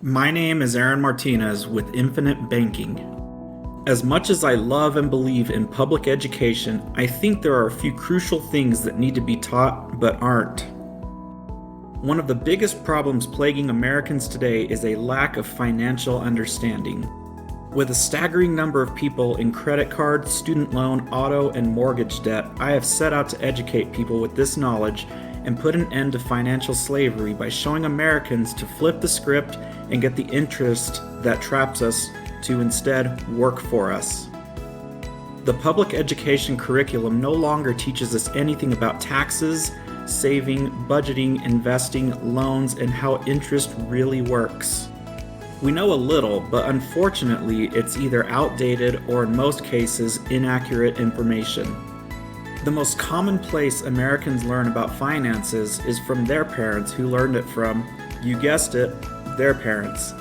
My name is Aaron Martinez with Infinite Banking. As much as I love and believe in public education, I think there are a few crucial things that need to be taught but aren't. One of the biggest problems plaguing Americans today is a lack of financial understanding. With a staggering number of people in credit card, student loan, auto, and mortgage debt, I have set out to educate people with this knowledge and put an end to financial slavery by showing Americans to flip the script and get the interest that traps us to instead work for us. The public education curriculum no longer teaches us anything about taxes, saving, budgeting, investing, loans, and how interest really works. We know a little, but unfortunately it's either outdated or in most cases inaccurate information. The most common place Americans learn about finances is from their parents who learned it from, you guessed it, their parents.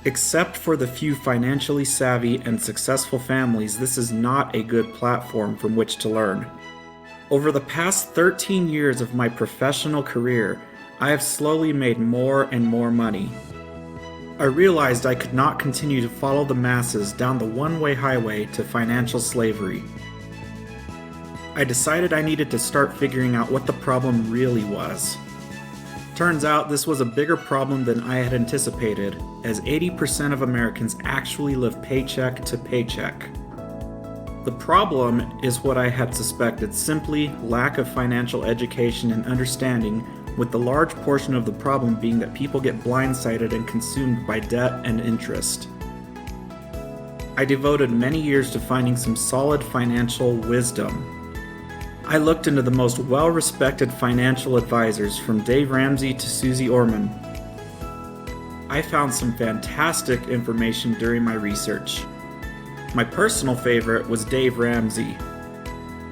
Except for the few financially savvy and successful families, this is not a good platform from which to learn. Over the past 13 years of my professional career, I have slowly made more and more money. I realized I could not continue to follow the masses down the one-way highway to financial slavery. I decided I needed to start figuring out what the problem really was. Turns out this was a bigger problem than I had anticipated, as 80% of Americans actually live paycheck to paycheck. The problem is what I had suspected, simply lack of financial education and understanding, with the large portion of the problem being that people get blindsided and consumed by debt and interest. I devoted many years to finding some solid financial wisdom. I looked into the most well-respected financial advisors from Dave Ramsey to Susie Orman. I found some fantastic information during my research. My personal favorite was Dave Ramsey.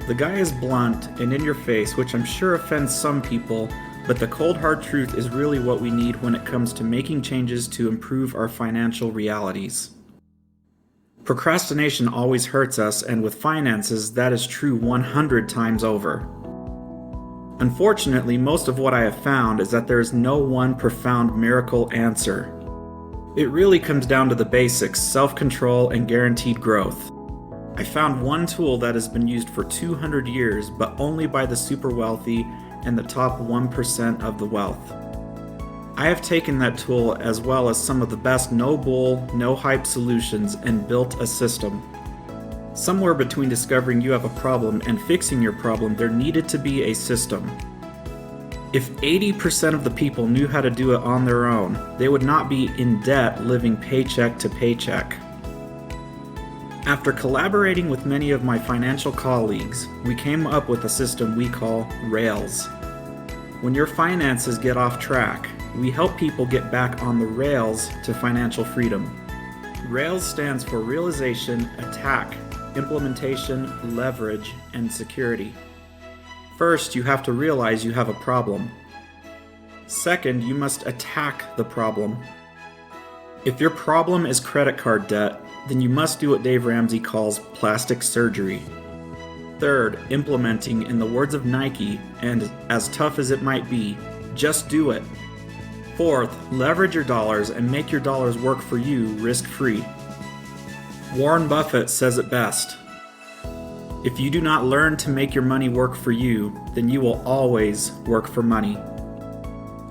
The guy is blunt and in your face, which I'm sure offends some people, but the cold hard truth is really what we need when it comes to making changes to improve our financial realities. Procrastination always hurts us, and with finances, that is true 100 times over. Unfortunately, most of what I have found is that there is no one profound miracle answer. It really comes down to the basics, self-control and guaranteed growth. I found one tool that has been used for 200 years, but only by the super wealthy and the top 1% of the wealth. I have taken that tool as well as some of the best no-bull, no-hype solutions and built a system. Somewhere between discovering you have a problem and fixing your problem, there needed to be a system. If 80% of the people knew how to do it on their own, they would not be in debt living paycheck to paycheck. After collaborating with many of my financial colleagues, we came up with a system we call Rails. When your finances get off track, we help people get back on the rails to financial freedom. Rails stands for realization, attack, implementation, leverage, and security. First, you have to realize you have a problem. Second, you must attack the problem. If your problem is credit card debt, then you must do what Dave Ramsey calls plastic surgery. Third, implementing, in the words of Nike, and as tough as it might be, just do it. Fourth, leverage your dollars and make your dollars work for you risk-free. Warren Buffett says it best. If you do not learn to make your money work for you, then you will always work for money.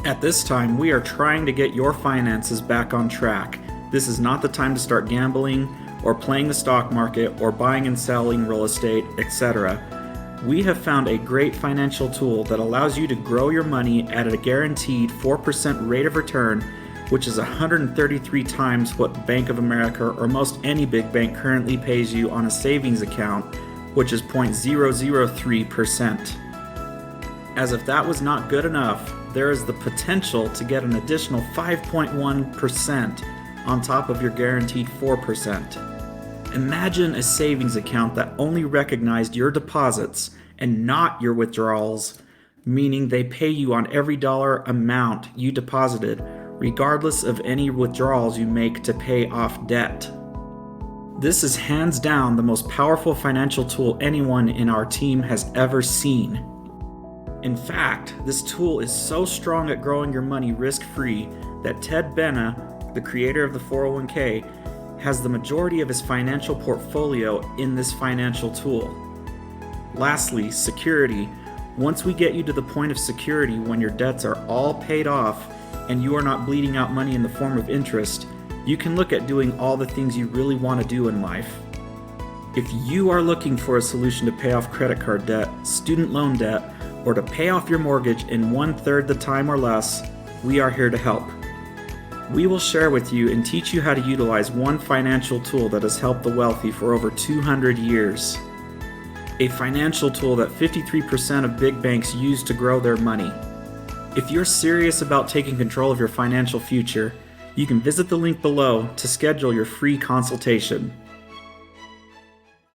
At this time, we are trying to get your finances back on track. This is not the time to start gambling or playing the stock market or buying and selling real estate, etc. We have found a great financial tool that allows you to grow your money at a guaranteed 4% rate of return, which is 133 times what Bank of America or most any big bank currently pays you on a savings account, which is 0.003%. As if that was not good enough, there is the potential to get an additional 5.1% on top of your guaranteed 4%. Imagine a savings account that only recognized your deposits and not your withdrawals, meaning they pay you on every dollar amount you deposited, regardless of any withdrawals you make to pay off debt. This is hands down the most powerful financial tool anyone in our team has ever seen. In fact, this tool is so strong at growing your money risk-free that Ted Benna, the creator of the 401k, has the majority of his financial portfolio in this financial tool. Lastly, security. Once we get you to the point of security when your debts are all paid off and you are not bleeding out money in the form of interest, you can look at doing all the things you really want to do in life. If you are looking for a solution to pay off credit card debt, student loan debt, or to pay off your mortgage in 1/3 the time or less, we are here to help. We will share with you and teach you how to utilize one financial tool that has helped the wealthy for over 200 years. A financial tool that 53% of big banks use to grow their money. If you're serious about taking control of your financial future, you can visit the link below to schedule your free consultation.